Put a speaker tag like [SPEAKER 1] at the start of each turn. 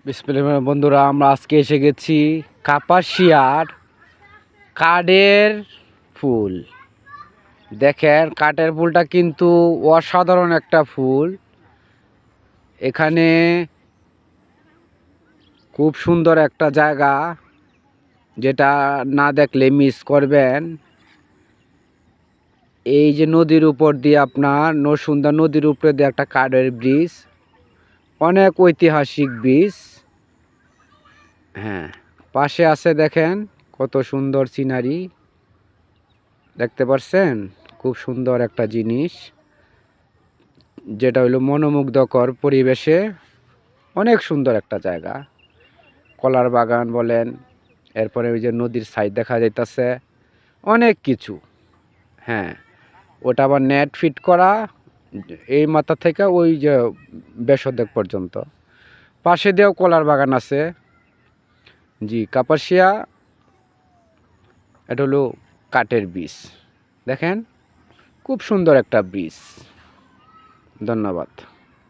[SPEAKER 1] বিসমিল্লাহ বন্ধুরা, আমরা আজকে এসে গেছি কাপাসিয়ার কাঠের ফুল। দেখেন, কাঠের ফুলটা কিন্তু অসাধারণ একটা ফুল। এখানে খুব সুন্দর একটা জায়গা, যেটা না দেখলে মিস করবেন। এই যে নদীর উপর দিয়ে আপনার সুন্দর নদীর উপরে দিয়ে একটা কাঠের ব্রিজ, অনেক ঐতিহাসিক ব্রিজ। হ্যাঁ, পাশে আছে দেখেন কত সুন্দর সিনারি, দেখতে পাচ্ছেন? খুব সুন্দর একটা জিনিস, যেটা হলো মনোমুগ্ধকর পরিবেশে অনেক সুন্দর একটা জায়গা। কলার বাগান বলেন, এরপরে ওই যে নদীর সাইড দেখা যাইতেছে অনেক কিছু। হ্যাঁ, ওটা আবার নেট ফিট করা, এই মাথা থেকে ওই যে বেশদেক পর্যন্ত। পাশে দিয়েও কলার বাগান আছে। জি, কাপাসিয়া, এটা হলো কাঠের ব্রিজ। দেখেন, খুব সুন্দর একটা ব্রিজ। ধন্যবাদ।